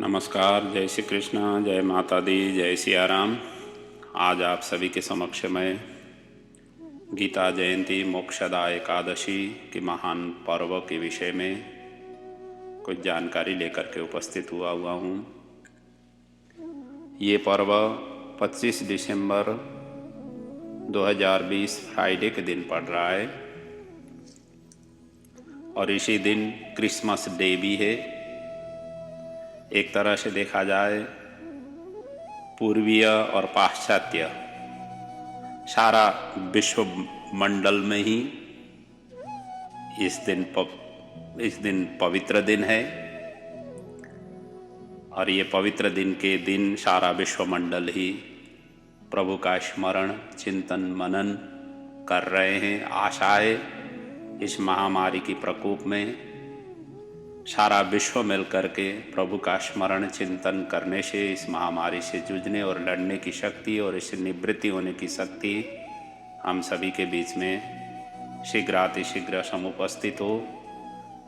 नमस्कार, जय श्री कृष्ण, जय माता दी, जय सिया राम। आज आप सभी के समक्ष मैं गीता जयंती मोक्षदा एकादशी के महान पर्व के विषय में कुछ जानकारी लेकर के उपस्थित हुआ हूँ। ये पर्व 25 दिसंबर 2020 फ्राइडे के दिन पड़ रहा है और इसी दिन क्रिसमस डे भी है। एक तरह से देखा जाए पूर्वीय और पाश्चात्य सारा विश्व मंडल में ही इस दिन पवित्र दिन है और ये पवित्र दिन के दिन सारा विश्व मंडल ही प्रभु का स्मरण चिंतन मनन कर रहे हैं। आशा है इस महामारी की प्रकोप में सारा विश्व मिल करके प्रभु का स्मरण चिंतन करने से इस महामारी से जूझने और लड़ने की शक्ति और इससे निवृत्ति होने की शक्ति हम सभी के बीच में शीघ्रातिशीघ्र समुपस्थित हो,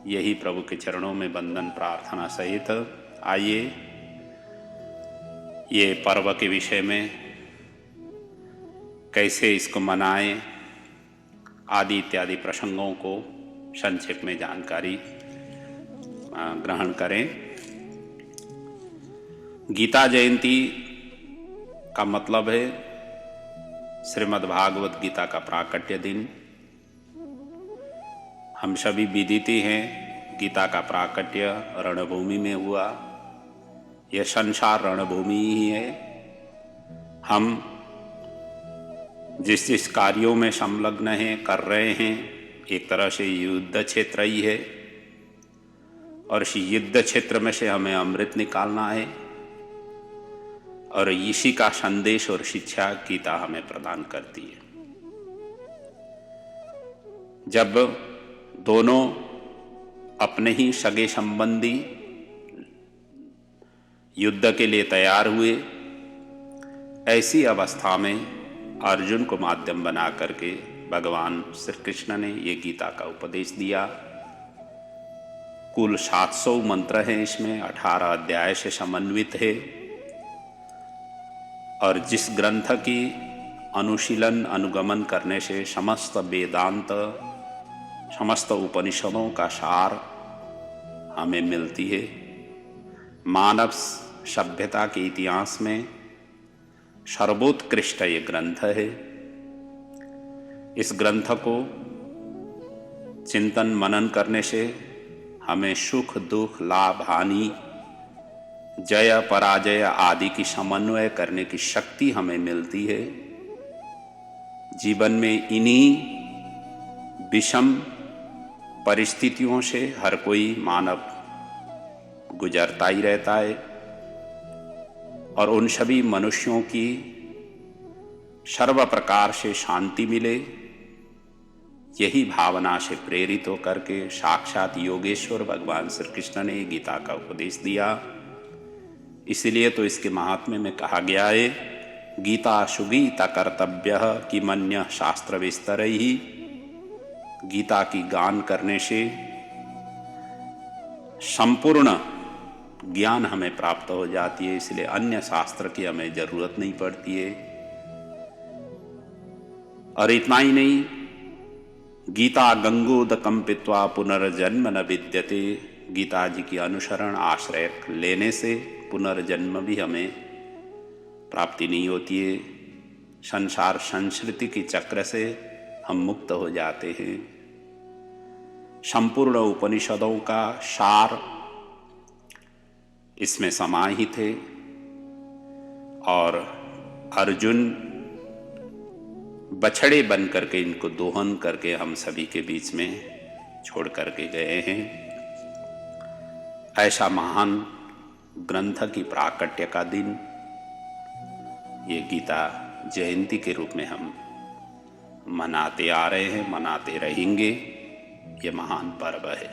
यही प्रभु के चरणों में वंदन प्रार्थना सहित आइए ये पर्व के विषय में कैसे इसको मनाएं आदि इत्यादि प्रसंगों को संक्षेप में जानकारी ग्रहण करें। गीता जयंती का मतलब है श्रीमद् भागवत गीता का प्राकट्य दिन। हम सभी विदित हैं गीता का प्राकट्य रणभूमि में हुआ। यह संसार रणभूमि ही है। हम जिस जिस कार्यों में संलग्न हैं कर रहे हैं, एक तरह से युद्ध क्षेत्र ही है और इस युद्ध क्षेत्र में से हमें अमृत निकालना है और इसी का संदेश और शिक्षा गीता हमें प्रदान करती है। जब दोनों अपने ही सगे संबंधी युद्ध के लिए तैयार हुए, ऐसी अवस्था में अर्जुन को माध्यम बना करके भगवान श्री कृष्ण ने ये गीता का उपदेश दिया। कुल 700 मंत्र हैं, इसमें 18 अध्याय से समन्वित है और जिस ग्रंथ की अनुशीलन अनुगमन करने से समस्त वेदांत समस्त उपनिषदों का सार हमें मिलती है। मानव सभ्यता के इतिहास में सर्वोत्कृष्ट ये ग्रंथ है। इस ग्रंथ को चिंतन मनन करने से हमें सुख दुख लाभ हानि जय पराजय आदि की समन्वय करने की शक्ति हमें मिलती है। जीवन में इन्हीं विषम परिस्थितियों से हर कोई मानव गुजरता ही रहता है और उन सभी मनुष्यों की सर्व प्रकार से शांति मिले, यही भावना से प्रेरित होकर के साक्षात योगेश्वर भगवान श्री कृष्ण ने गीता का उपदेश दिया। इसलिए तो इसके महात्म्य में कहा गया है गीता सुगीता कर्तव्य कि मन्य शास्त्र विस्तर ही। गीता की गान करने से संपूर्ण ज्ञान हमें प्राप्त हो जाती है, इसलिए अन्य शास्त्र की हमें जरूरत नहीं पड़ती है। और इतना ही नहीं, गीता गंगोद कंपित्वा पुनर्जन्म न विद्यते। गीता जी की अनुसरण आश्रय लेने से पुनर्जन्म भी हमें प्राप्ति नहीं होती है। संसार संस्कृति की चक्र से हम मुक्त हो जाते हैं। संपूर्ण उपनिषदों का सार इसमें समाहित है और अर्जुन बछड़े बन करके इनको दोहन करके हम सभी के बीच में छोड़ करके गए हैं। ऐसा महान ग्रंथ की प्राकट्य का दिन ये गीता जयंती के रूप में हम मनाते आ रहे हैं, मनाते रहेंगे। ये महान पर्व है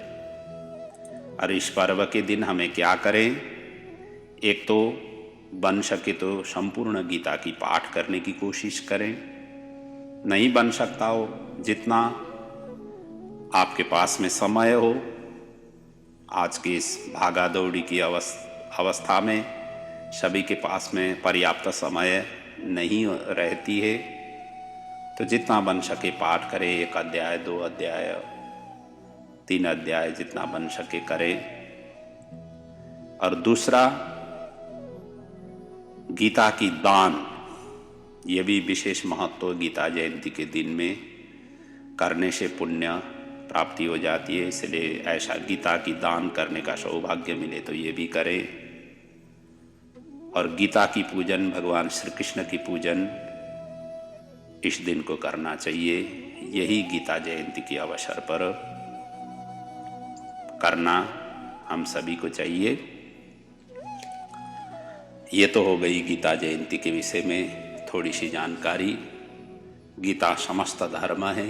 और इस पर्व के दिन हमें क्या करें? एक तो बन सके तो संपूर्ण गीता की पाठ करने की कोशिश करें। नहीं बन सकता हो, जितना आपके पास में समय हो, आज की इस भागा दौड़ी की अवस्था में सभी के पास में पर्याप्त समय नहीं रहती है, तो जितना बन सके पाठ करे, 1 अध्याय 2 अध्याय 3 अध्याय जितना बन सके करे। और दूसरा, गीता की दान, ये भी विशेष महत्व गीता जयंती के दिन में करने से पुण्य प्राप्ति हो जाती है, इसलिए ऐसा गीता की दान करने का सौभाग्य मिले तो ये भी करें। और गीता की पूजन, भगवान श्री कृष्ण की पूजन इस दिन को करना चाहिए। यही गीता जयंती के अवसर पर करना हम सभी को चाहिए। ये तो हो गई गीता जयंती के विषय में थोड़ी सी जानकारी। गीता समस्त धर्म है,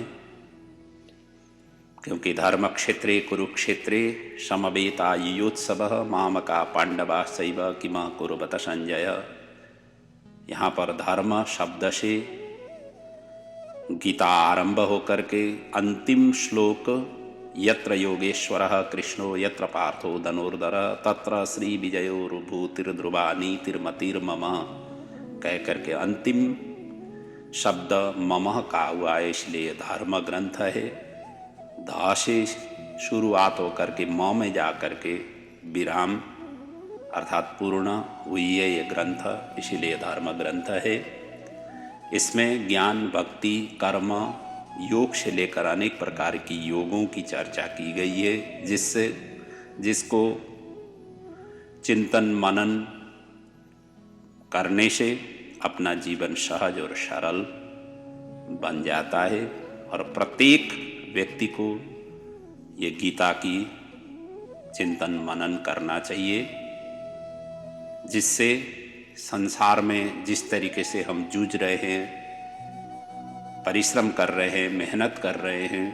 क्योंकि धर्म क्षेत्रे कुरुक्षेत्रे समवेतायुत्सवः मामका पांडवाश्चैव किम कुर्वत संजय। यहाँ पर धर्म शब्द से गीता आरंभ होकर के अंतिम श्लोक यत्र योगेश्वरः कृष्णो यत्र पार्थो धनुर्धर तत्र श्री विजयोर्भूतिर्ध्रुवा नीतिर्मतिर्मम कह करके अंतिम शब्द ममः का हुआ है, इसलिए धर्म ग्रंथ है। धा से शुरुआत होकर के म में जा कर के विराम अर्थात पूर्ण हुई है ये ग्रंथ, इसीलिए धर्म ग्रंथ है। इसमें ज्ञान, भक्ति, कर्म, योग से लेकर अनेक प्रकार की योगों की चर्चा की गई है, जिसको चिंतन मनन करने से अपना जीवन सहज और सरल बन जाता है। और प्रत्येक व्यक्ति को ये गीता की चिंतन मनन करना चाहिए, जिससे संसार में जिस तरीके से हम जूझ रहे हैं, परिश्रम कर रहे हैं, मेहनत कर रहे हैं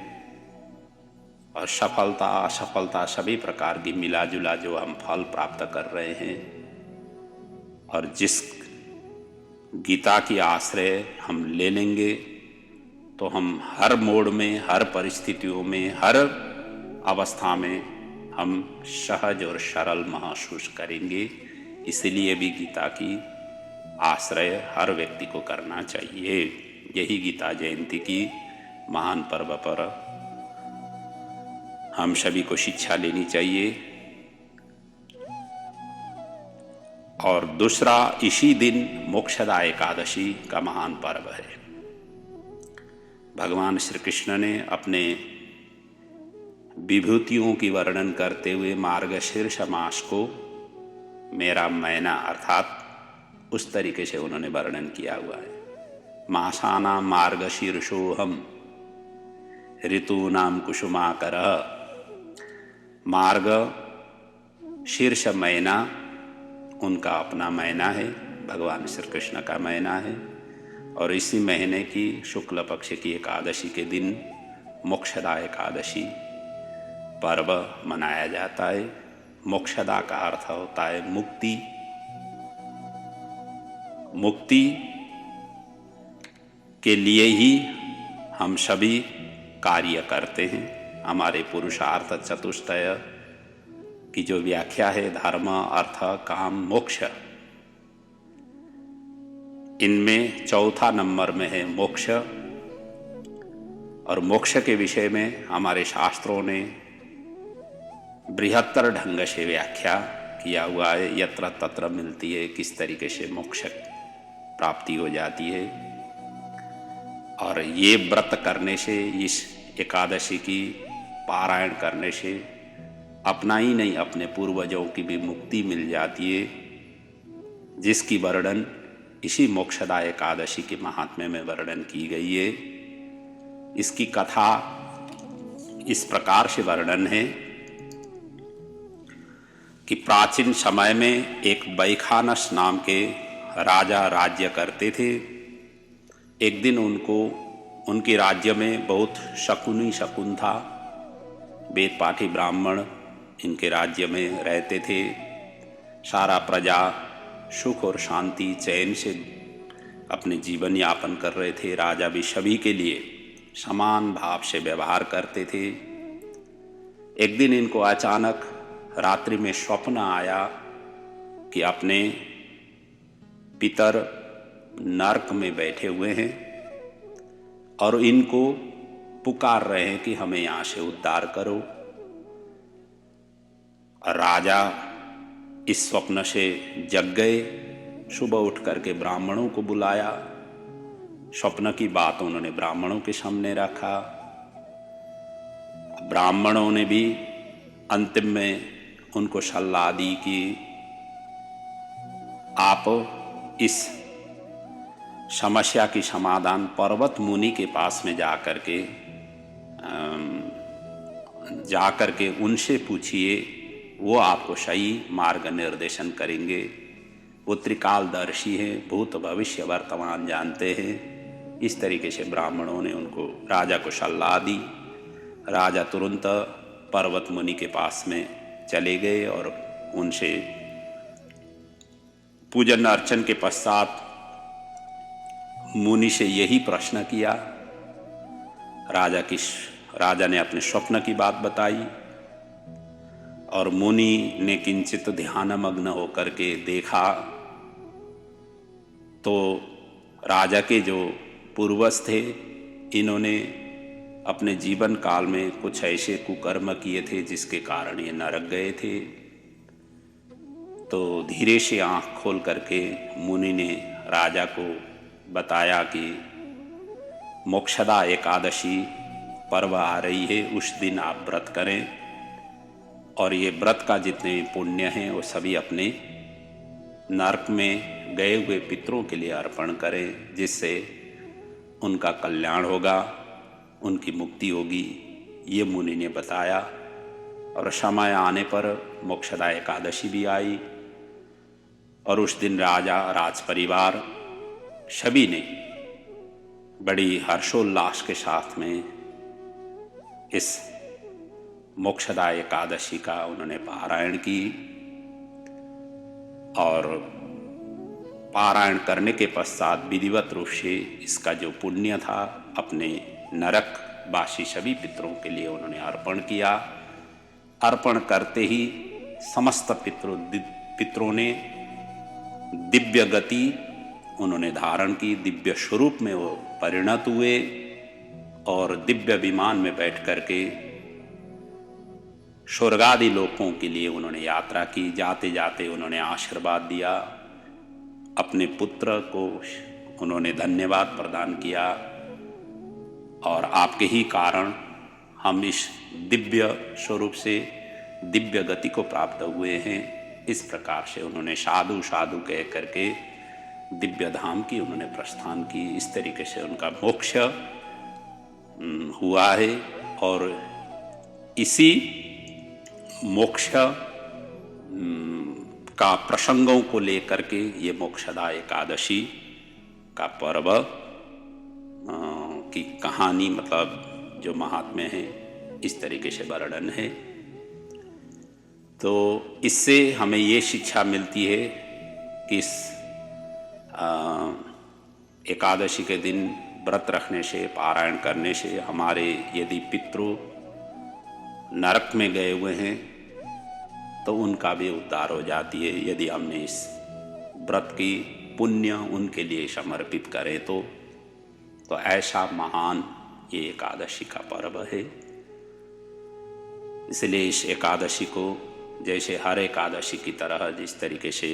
और सफलता असफलता सभी प्रकार की मिला जुला जो हम फल प्राप्त कर रहे हैं, और जिस गीता की आश्रय हम ले लेंगे तो हम हर मोड़ में, हर परिस्थितियों में, हर अवस्था में हम सहज और सरल महसूस करेंगे। इसलिए भी गीता की आश्रय हर व्यक्ति को करना चाहिए। यही गीता जयंती की महान पर्व पर हम सभी को शिक्षा लेनी चाहिए। और दूसरा, इसी दिन मोक्षदा एकादशी का महान पर्व है। भगवान श्री कृष्ण ने अपने विभूतियों की वर्णन करते हुए मार्गशीर्ष मास को मेरा महीना अर्थात उस तरीके से उन्होंने वर्णन किया हुआ है। मासानां मार्गशीर्षोऽहं ऋतूनां कुसुमाकरः। मार्ग शीर्ष महीना उनका अपना महीना है, भगवान श्री कृष्ण का महीना है। और इसी महीने की शुक्ल पक्ष की एकादशी के दिन मोक्षदा एकादशी पर्व मनाया जाता है। मोक्षदा का अर्थ होता है मुक्ति। मुक्ति के लिए ही हम सभी कार्य करते हैं। हमारे पुरुषार्थ चतुष्टय की जो व्याख्या है, धर्म, अर्थ, काम, मोक्ष, इनमें चौथा नंबर में है मोक्ष। और मोक्ष के विषय में हमारे शास्त्रों ने बृहत्तर ढंग से व्याख्या किया हुआ है। यत्र तत्र मिलती है किस तरीके से मोक्ष प्राप्ति हो जाती है। और ये व्रत करने से, इस एकादशी की पारायण करने से अपना ही नहीं, अपने पूर्वजों की भी मुक्ति मिल जाती है, जिसकी वर्णन इसी मोक्षदा एकादशी के महात्म्य में वर्णन की गई है। इसकी कथा इस प्रकार से वर्णन है कि प्राचीन समय में एक बैखानस नाम के राजा राज्य करते थे। एक दिन उनके राज्य में बहुत शकुन था। वेद पाठी ब्राह्मण इनके राज्य में रहते थे। सारा प्रजा सुख और शांति चैन से अपने जीवन यापन कर रहे थे। राजा भी सभी के लिए समान भाव से व्यवहार करते थे। एक दिन इनको अचानक रात्रि में स्वप्न आया कि अपने पितर नरक में बैठे हुए हैं और इनको पुकार रहे हैं कि हमें यहाँ से उद्धार करो। राजा इस स्वप्न से जग गए, सुबह उठ करके ब्राह्मणों को बुलाया, स्वप्न की बात उन्होंने ब्राह्मणों के सामने रखा। ब्राह्मणों ने भी अंतिम में उनको सलाह दी कि आप इस समस्या की समाधान पर्वत मुनि के पास में जाकर के उनसे पूछिए, वो आपको सही मार्ग निर्देशन करेंगे। वो त्रिकालदर्शी हैं, भूत भविष्य वर्तमान जानते हैं। इस तरीके से ब्राह्मणों ने उनको राजा को सलाह दी। राजा तुरंत पर्वत मुनि के पास में चले गए और उनसे पूजन अर्चन के पश्चात मुनि से यही प्रश्न किया। राजा ने अपने स्वप्न की बात बताई और मुनि ने किंचित ध्यानमग्न होकर के देखा तो राजा के जो पूर्वज थे, इन्होंने अपने जीवन काल में कुछ ऐसे कुकर्म किए थे जिसके कारण ये नरक गए थे। तो धीरे से आंख खोल करके मुनि ने राजा को बताया कि मोक्षदा एकादशी पर्व आ रही है, उस दिन आप व्रत करें और ये व्रत का जितने पुण्य हैं वो सभी अपने नरक में गए हुए पितरों के लिए अर्पण करें, जिससे उनका कल्याण होगा, उनकी मुक्ति होगी। ये मुनि ने बताया और समय आने पर मोक्षदा एकादशी भी आई और उस दिन राजा, राज परिवार सभी ने बड़ी हर्षोल्लास के साथ में इस मोक्षदा एकादशी का उन्होंने पारायण की और पारायण करने के पश्चात विधिवत रूप से इसका जो पुण्य था अपने नरक वासी सभी पितरों के लिए उन्होंने अर्पण किया। अर्पण करते ही समस्त पितरों ने दिव्य गति उन्होंने धारण की, दिव्य स्वरूप में वो परिणत हुए और दिव्य विमान में बैठ करके स्वर्गादि लोकों के लिए उन्होंने यात्रा की। जाते जाते उन्होंने आशीर्वाद दिया, अपने पुत्र को उन्होंने धन्यवाद प्रदान किया और आपके ही कारण हम इस दिव्य स्वरूप से दिव्य गति को प्राप्त हुए हैं। इस प्रकार से उन्होंने साधु साधु कह करके दिव्य धाम की उन्होंने प्रस्थान की। इस तरीके से उनका मोक्ष हुआ है और इसी मोक्ष का प्रसंगों को लेकर के ये मोक्षदा एकादशी का पर्व की कहानी, मतलब जो महात्म्य है, इस तरीके से वर्णन है। तो इससे हमें ये शिक्षा मिलती है कि इस एकादशी के दिन व्रत रखने से, पारायण करने से हमारे यदि पितृ नरक में गए हुए हैं तो उनका भी उद्धार हो जाती है, यदि हमने इस व्रत की पुण्य उनके लिए समर्पित करें तो ऐसा महान ये एकादशी का पर्व है। इसलिए इस एकादशी को जैसे हर एकादशी की तरह जिस तरीके से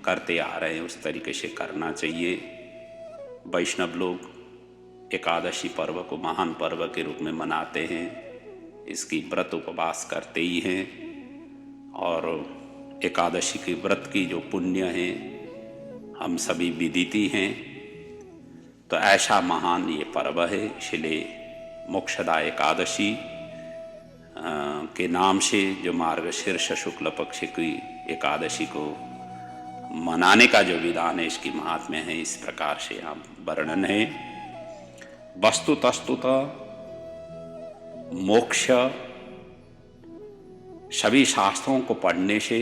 करते आ रहे हैं उस तरीके से करना चाहिए। वैष्णव लोग एकादशी पर्व को महान पर्व के रूप में मनाते हैं, इसकी व्रत उपवास करते ही हैं और एकादशी के व्रत की जो पुण्य है हम सभी विदिती हैं। तो ऐसा महान ये पर्व है, इसलिए मोक्षदा एकादशी के नाम से जो मार्गशीर्ष शुक्ल पक्ष की एकादशी को मनाने का जो विधान है, इसकी महात्म्य है, इस प्रकार से यहाँ वर्णन है। वस्तुतः मोक्ष सभी शास्त्रों को पढ़ने से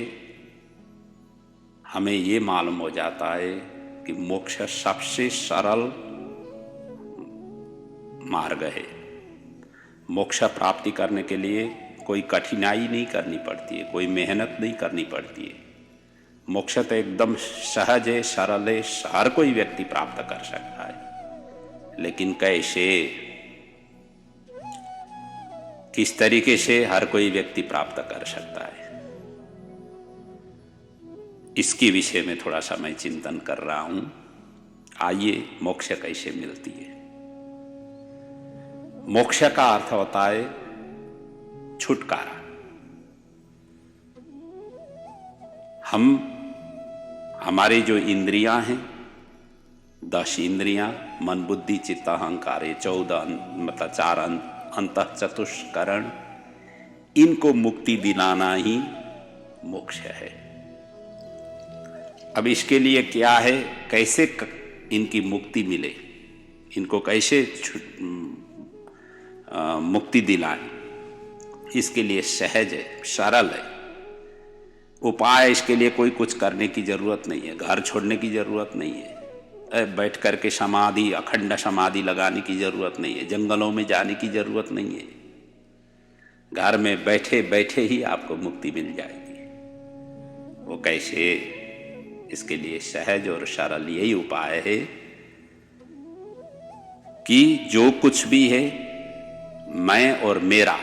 हमें ये मालूम हो जाता है कि मोक्ष सबसे सरल मार्ग है। मोक्ष प्राप्ति करने के लिए कोई कठिनाई नहीं करनी पड़ती है, कोई मेहनत नहीं करनी पड़ती है। मोक्ष तो एकदम सहज है, सरल है, हर कोई व्यक्ति प्राप्त कर सकता है, लेकिन कैसे, किस तरीके से हर कोई व्यक्ति प्राप्त कर सकता है, इसके विषय में थोड़ा सा मैं चिंतन कर रहा हूं। आइए, मोक्ष कैसे मिलती है। मोक्ष का अर्थ होता है छुटकारा। हमारे जो इंद्रियां हैं, 10 इंद्रियां, मन बुद्धि चित्त अहंकार, 14 मतलब 4 अंतः चतुष्करण, इनको मुक्ति दिलाना ही मोक्ष है। अब इसके लिए क्या है, कैसे इनकी मुक्ति मिले, इनको कैसे मुक्ति दिलाएं, इसके लिए सहज है, सरल है उपाय। इसके लिए कोई कुछ करने की जरूरत नहीं है, घर छोड़ने की जरूरत नहीं है, बैठ करके समाधि, अखंड समाधि लगाने की जरूरत नहीं है, जंगलों में जाने की जरूरत नहीं है, घर में बैठे बैठे ही आपको मुक्ति मिल जाएगी। वो कैसे, इसके लिए सहज और सरल यही उपाय है कि जो कुछ भी है, मैं और मेरा,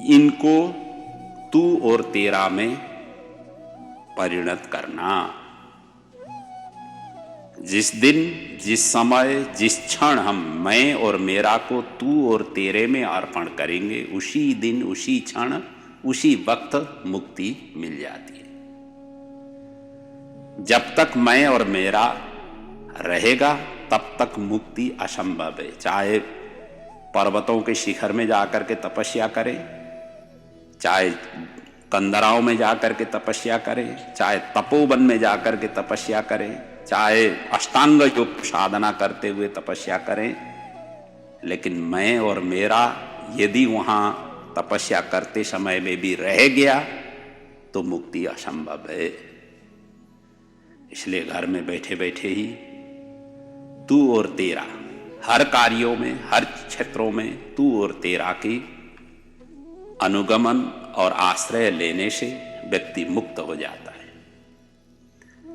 इनको तू और तेरा में परिणत करना। जिस दिन, जिस समय, जिस क्षण हम मैं और मेरा को तू और तेरे में अर्पण करेंगे, उसी दिन, उसी क्षण, उसी वक्त मुक्ति मिल जाती है। जब तक मैं और मेरा रहेगा तब तक मुक्ति असंभव है। चाहे पर्वतों के शिखर में जाकर के तपस्या करें, चाहे कंदराओं में जाकर के तपस्या करें, चाहे तपोवन में जाकर के तपस्या करें, चाहे अष्टांग योग साधना करते हुए तपस्या करें, लेकिन मैं और मेरा यदि वहां तपस्या करते समय में भी रह गया तो मुक्ति असंभव है। इसलिए घर में बैठे बैठे ही तू और तेरा, हर कार्यों में, हर क्षेत्रों में तू और तेरा की अनुगमन और आश्रय लेने से व्यक्ति मुक्त हो जाता है,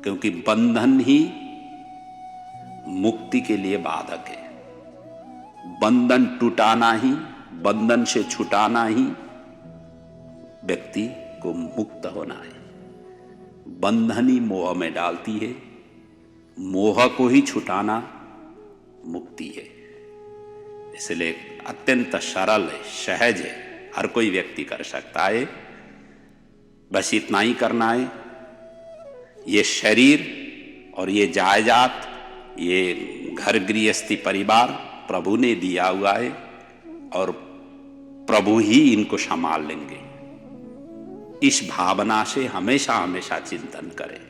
क्योंकि बंधन ही मुक्ति के लिए बाधक है। बंधन टूटाना ही, बंधन से छुटाना ही व्यक्ति को मुक्त होना है। बंधन ही मोह में डालती है, मोह को ही छुटाना मुक्ति है। इसलिए अत्यंत सरल है, सहज है, हर कोई व्यक्ति कर सकता है। बस इतना ही करना है। ये शरीर और ये जायदाद, ये घर गृहस्थी परिवार प्रभु ने दिया हुआ है और प्रभु ही इनको संभाल लेंगे। इस भावना से हमेशा हमेशा चिंतन करें।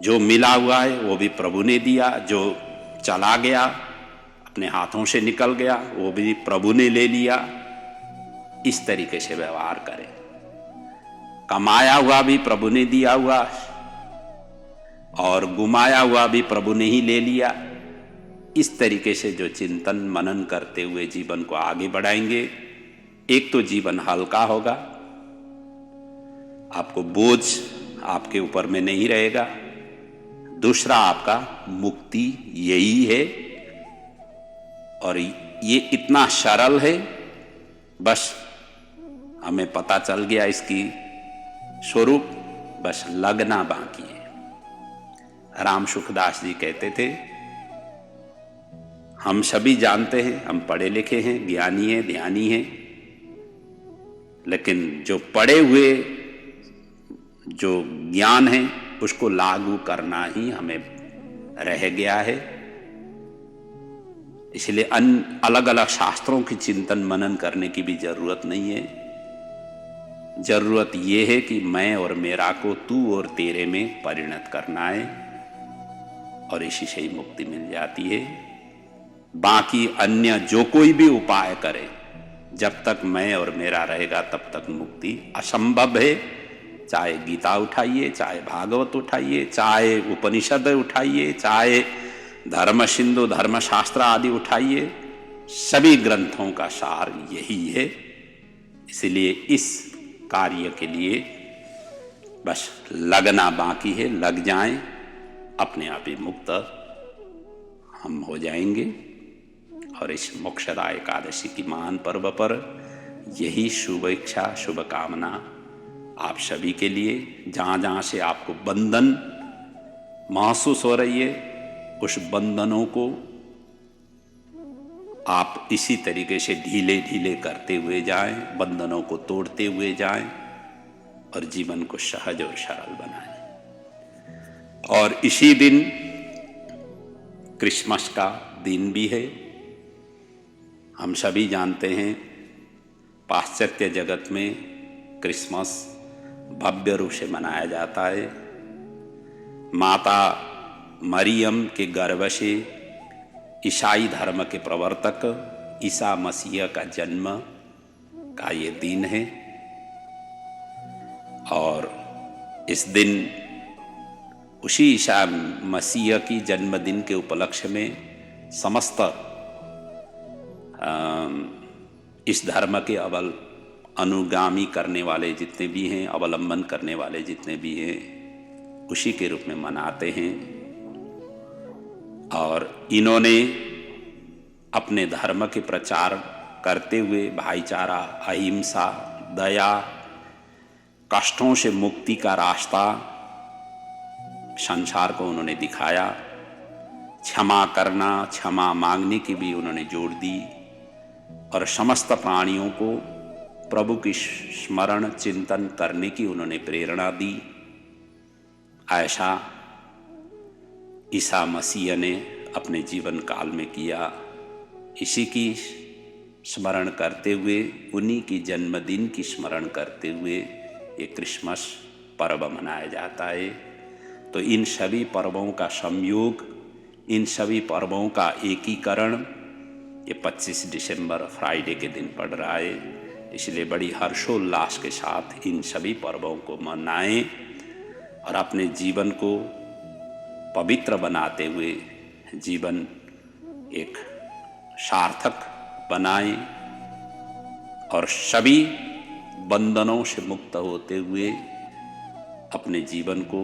जो मिला हुआ है वो भी प्रभु ने दिया, जो चला गया, अपने हाथों से निकल गया, वो भी प्रभु ने ले लिया। इस तरीके से व्यवहार करें। कमाया हुआ भी प्रभु ने दिया हुआ और गुमाया हुआ भी प्रभु ने ही ले लिया। इस तरीके से जो चिंतन मनन करते हुए जीवन को आगे बढ़ाएंगे, एक तो जीवन हल्का होगा, आपको बोझ आपके ऊपर में नहीं रहेगा। दूसरा, आपका मुक्ति यही है और ये इतना सरल है, बस हमें पता चल गया इसकी स्वरूप, बस लगना बाकी है। राम सुखदास जी कहते थे, हम सभी जानते हैं, हम पढ़े लिखे हैं, ज्ञानी हैं, ध्यानी हैं, लेकिन जो पढ़े हुए जो ज्ञान है उसको लागू करना ही हमें रह गया है। इसलिए अलग अलग शास्त्रों की चिंतन मनन करने की भी जरूरत नहीं है। जरूरत यह है कि मैं और मेरा को तू और तेरे में परिणत करना है और इसी से ही मुक्ति मिल जाती है। बाकी अन्य जो कोई भी उपाय करे, जब तक मैं और मेरा रहेगा तब तक मुक्ति असंभव है। चाहे गीता उठाइए, चाहे भागवत उठाइए, चाहे उपनिषद उठाइए, चाहे धर्म सिंधु, धर्मशास्त्र आदि उठाइए, सभी ग्रंथों का सार यही है। इसलिए इस कार्य के लिए बस लगना बाकी है, लग जाएं, अपने आप ही मुक्त हम हो जाएंगे। और इस मोक्षदा एकादशी की महान पर्व पर यही शुभ इच्छा, शुभ कामना आप सभी के लिए। जहाँ जहाँ से आपको बंधन महसूस हो रही है, उस बंधनों को आप इसी तरीके से ढीले ढीले करते हुए जाएं, बंधनों को तोड़ते हुए जाएं और जीवन को सहज और सरल बनाएं। और इसी दिन क्रिसमस का दिन भी है। हम सभी जानते हैं पाश्चात्य जगत में क्रिसमस भव्य रूप से मनाया जाता है। माता मरियम के गर्भ से ईसाई धर्म के प्रवर्तक ईसा मसीह का जन्म का ये दिन है। और इस दिन उसी ईसा मसीह की जन्मदिन के उपलक्ष्य में समस्त इस धर्म के अनुगामी करने वाले जितने भी हैं, अवलंबन करने वाले जितने भी हैं, उसी के रूप में मनाते हैं। और इन्होंने अपने धर्म के प्रचार करते हुए भाईचारा, अहिंसा, दया, कष्टों से मुक्ति का रास्ता संसार को उन्होंने दिखाया। क्षमा करना, क्षमा मांगने की भी उन्होंने जोर दी और समस्त प्राणियों को प्रभु की स्मरण चिंतन करने की उन्होंने प्रेरणा दी। ऐसा ईसा मसीह ने अपने जीवन काल में किया। इसी की स्मरण करते हुए, उन्हीं की जन्मदिन की स्मरण करते हुए ये क्रिसमस पर्व मनाया जाता है। तो इन सभी पर्वों का संयोग, इन सभी पर्वों का एकीकरण ये 25 दिसंबर फ्राइडे के दिन पड़ रहा है। इसलिए बड़ी हर्षोल्लास के साथ इन सभी पर्वों को मनाएं और अपने जीवन को पवित्र बनाते हुए जीवन एक सार्थक बनाएं और सभी बंधनों से मुक्त होते हुए अपने जीवन को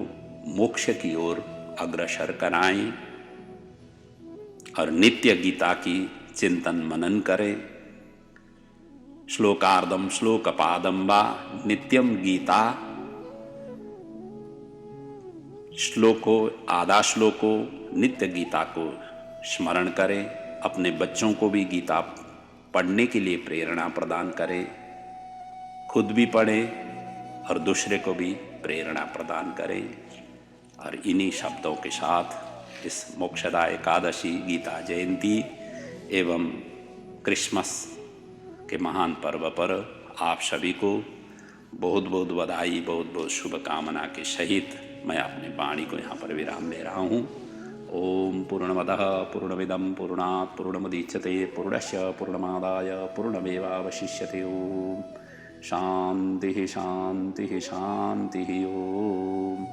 मोक्ष की ओर अग्रसर कराएं और नित्य गीता की चिंतन मनन करें। श्लोकार्धम श्लोकपादम वा नित्यम गीता, श्लोको आधा श्लोको नित्य गीता को स्मरण करें। अपने बच्चों को भी गीता पढ़ने के लिए प्रेरणा प्रदान करें, खुद भी पढ़ें और दूसरे को भी प्रेरणा प्रदान करें। और इन्हीं शब्दों के साथ इस मोक्षदा एकादशी, गीता जयंती एवं क्रिसमस के महान पर्व पर आप सभी को बहुत बहुत बधाई, बहुत बहुत शुभकामना के सहित मैं अपनी वाणी को यहाँ पर विराम ले रहा हूँ। ओम पूर्णमदः पूर्णमिदं पूर्णात् पूर्णमुदच्यते पूर्णस्य पूर्णमादाय पूर्णमेवावशिष्यते। ओम शांति शांति शांति। ओम।